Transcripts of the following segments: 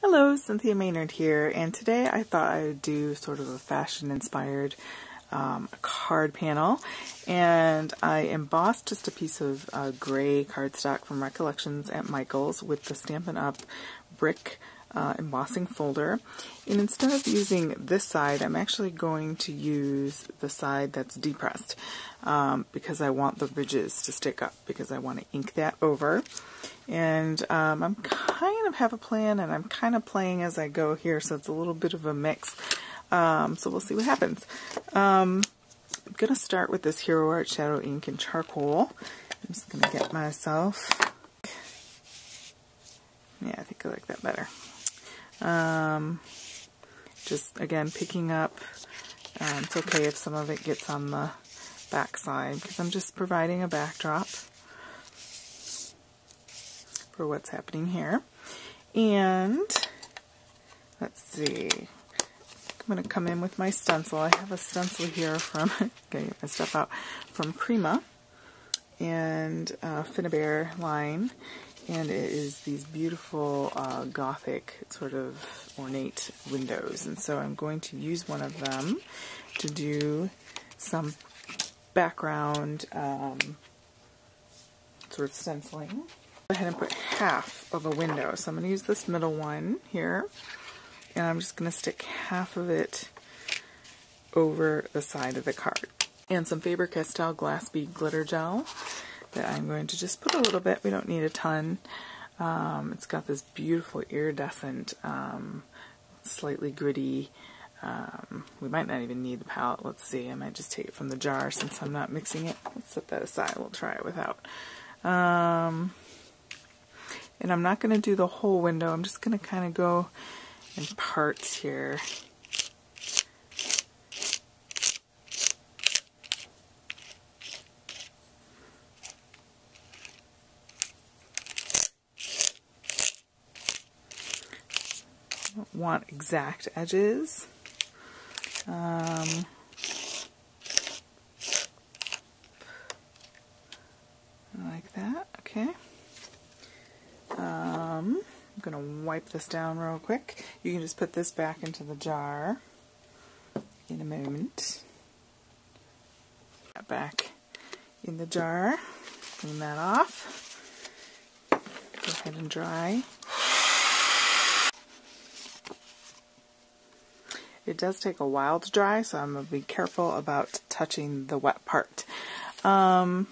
Hello, Cynthia Maynard here, and today I thought I would do sort of a fashion-inspired card panel, and I embossed just a piece of gray cardstock from Recollections at Michael's with the Stampin' Up brick embossing folder, and instead of using this side, I'm actually going to use the side that's depressed because I want the ridges to stick up, because I want to ink that over. And I'm kind of have a plan, and I'm kind of playing as I go here, so it's a little bit of a mix. So we'll see what happens. I'm going to start with this Hero Art Shadow Ink and Charcoal. I'm just going to get myself... Yeah, I think I like that better. Just, again, picking up. It's okay if some of it gets on the back side, because I'm just providing a backdrop for what's happening here. And let's see, I'm going to come in with my stencil. I have a stencil here from getting my stuff out from Prima and Faber line, and it is these beautiful gothic sort of ornate windows, and so I'm going to use one of them to do some background sort of stenciling. Go ahead and put half of a window. So I'm going to use this middle one here, and I'm just going to stick half of it over the side of the card. And some Faber-Castell glass bead glitter gel that I'm going to just put a little bit. We don't need a ton. It's got this beautiful iridescent, slightly gritty, we might not even need the palette. Let's see, I might just take it from the jar since I'm not mixing it. Let's set that aside. We'll try it without. And I'm not going to do the whole window. I'm just going to kind of go in parts here. I don't want exact edges. Like that, okay. I'm going to wipe this down real quick. You can just put this back into the jar in a moment. That back in the jar. Clean that off. Go ahead and dry. It does take a while to dry, so I'm going to be careful about touching the wet part. I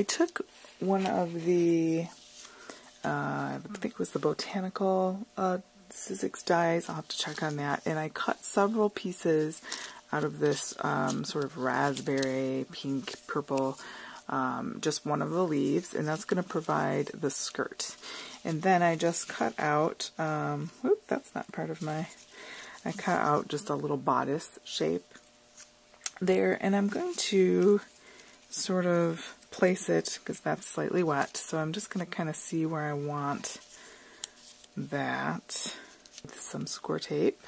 took one of the I think it was the Botanical Sizzix dies. I'll have to check on that. And I cut several pieces out of this sort of raspberry, pink, purple, just one of the leaves, and that's going to provide the skirt. And then I just cut out, whoop, that's not part of my, I cut out just a little bodice shape there, and I'm going to sort of place it, because that's slightly wet, so I'm just going to kind of see where I want that with some score tape.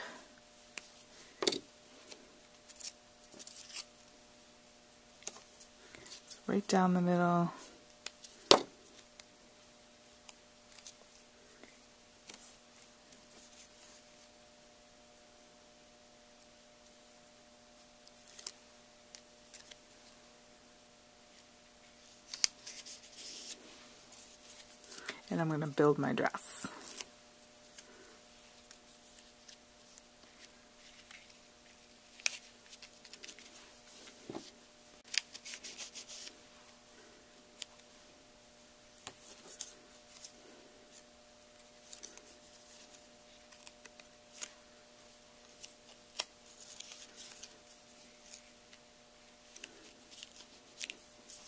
Right down the middle. And I'm going to build my dress.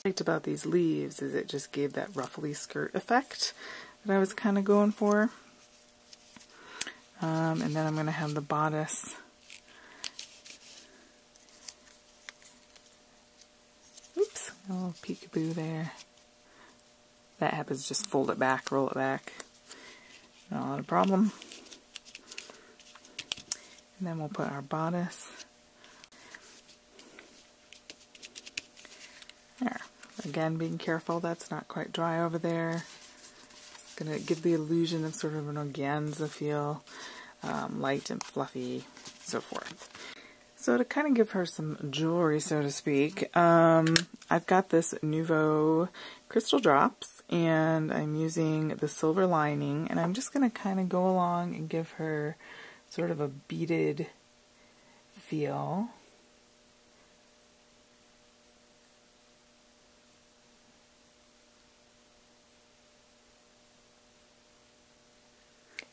What I liked about these leaves is it just gave that ruffly skirt effect that I was kind of going for. And then I'm going to have the bodice. Oops, a little peekaboo there. That happens, just fold it back, roll it back. Not a problem. And then we'll put our bodice. There. Again, being careful that's not quite dry over there. Gonna give the illusion of sort of an organza feel, light and fluffy, so forth. So to kind of give her some jewelry, so to speak, I've got this Nouveau crystal drops, and I'm using the silver lining, and I'm just going to kind of go along and give her sort of a beaded feel.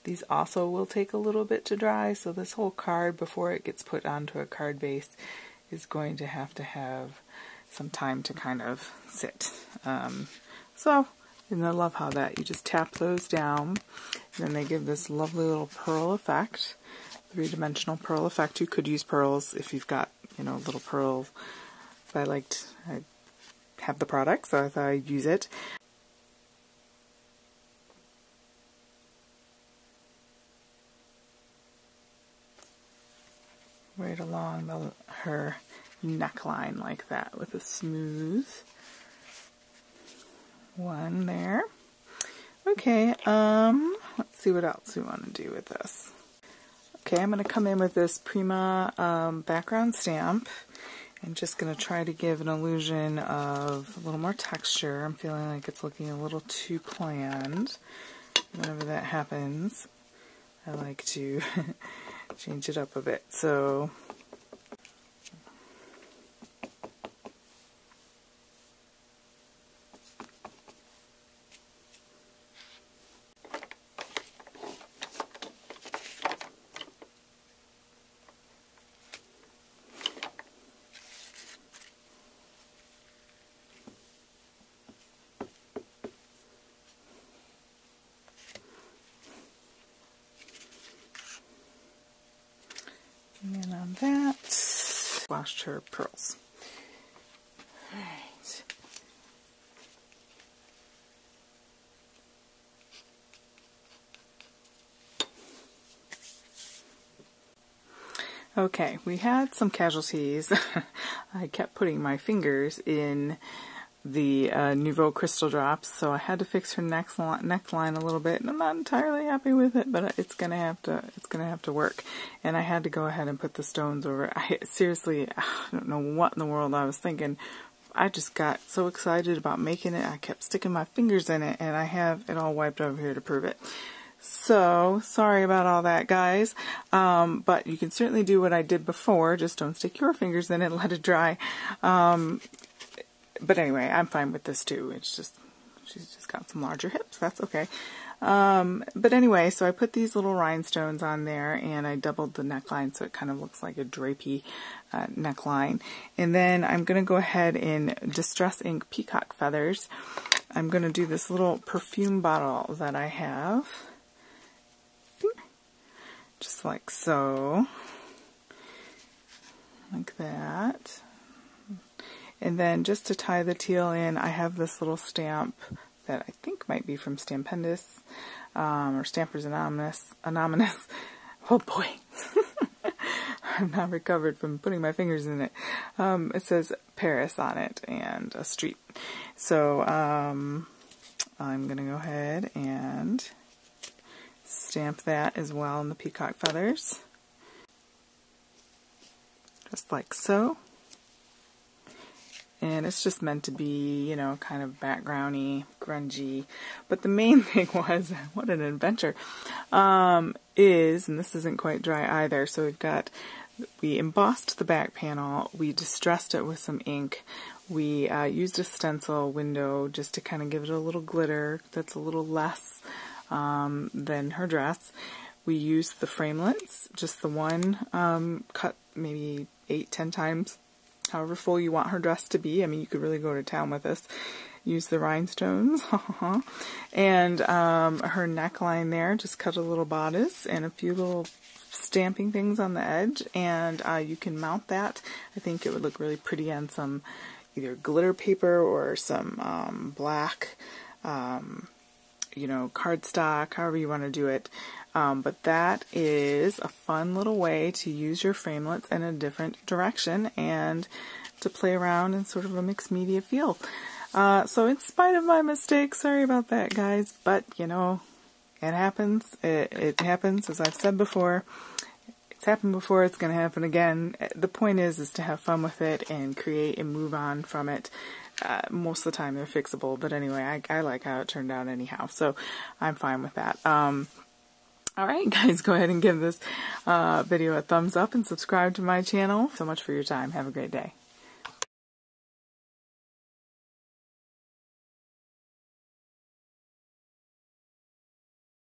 These also will take a little bit to dry, so this whole card, before it gets put onto a card base, is going to have some time to kind of sit. And I love how that you just tap those down, and then they give this lovely little pearl effect, three-dimensional pearl effect. You could use pearls if you've got, you know, little pearl. I have the product, so I thought I'd use it. Right along her neckline like that with a smooth one there. Okay, let's see what else we want to do with this. Okay, I'm going to come in with this Prima background stamp and just going to try to give an illusion of a little more texture. I'm feeling like it's looking a little too planned. Whenever that happens, I like to change it up a bit. So and on that, washed her pearls. Alright. Okay, we had some casualties. I kept putting my fingers in the Nouveau crystal drops, so I had to fix her neckline a little bit, and I'm not entirely happy with it, but it's gonna have to work. And I had to go ahead and put the stones over. Seriously, I don't know what in the world I was thinking. I just got so excited about making it, I kept sticking my fingers in it, and I have it all wiped over here to prove it. So, sorry about all that, guys, but you can certainly do what I did before, just don't stick your fingers in it and let it dry. But anyway, I'm fine with this too. It's just, she's just got some larger hips. That's okay. But anyway, so I put these little rhinestones on there, and I doubled the neckline so it kind of looks like a drapey neckline. And then I'm going to go ahead and Distress Ink peacock feathers. I'm going to do this little perfume bottle that I have. Just like so. Like that. And then just to tie the teal in, I have this little stamp that I think might be from Stampendous, or Stampers Anonymous. Oh boy, I'm not recovered from putting my fingers in it. It says Paris on it and a street. So I'm going to go ahead and stamp that as well in the peacock feathers. Just like so. And it's just meant to be, you know, kind of backgroundy, grungy. But the main thing was, what an adventure, and this isn't quite dry either. So we embossed the back panel, we distressed it with some ink, we used a stencil window just to kind of give it a little glitter that's a little less than her dress. We used the framelits, just the one, cut maybe 8-10 times. However full you want her dress to be. I mean, you could really go to town with this. Use the rhinestones. And her neckline there, just cut a little bodice and a few little stamping things on the edge. And you can mount that. I think it would look really pretty on some either glitter paper or some black, you know, cardstock, however you want to do it. But that is a fun little way to use your framelits in a different direction and to play around in sort of a mixed media feel. So in spite of my mistakes, sorry about that, guys, but you know, it happens. It happens, as I've said before. It's happened before, it's going to happen again. The point is to have fun with it and create and move on from it. Most of the time they're fixable, but anyway, I like how it turned out anyhow, so I'm fine with that. Alright guys, go ahead and give this video a thumbs up and subscribe to my channel. So much for your time. Have a great day.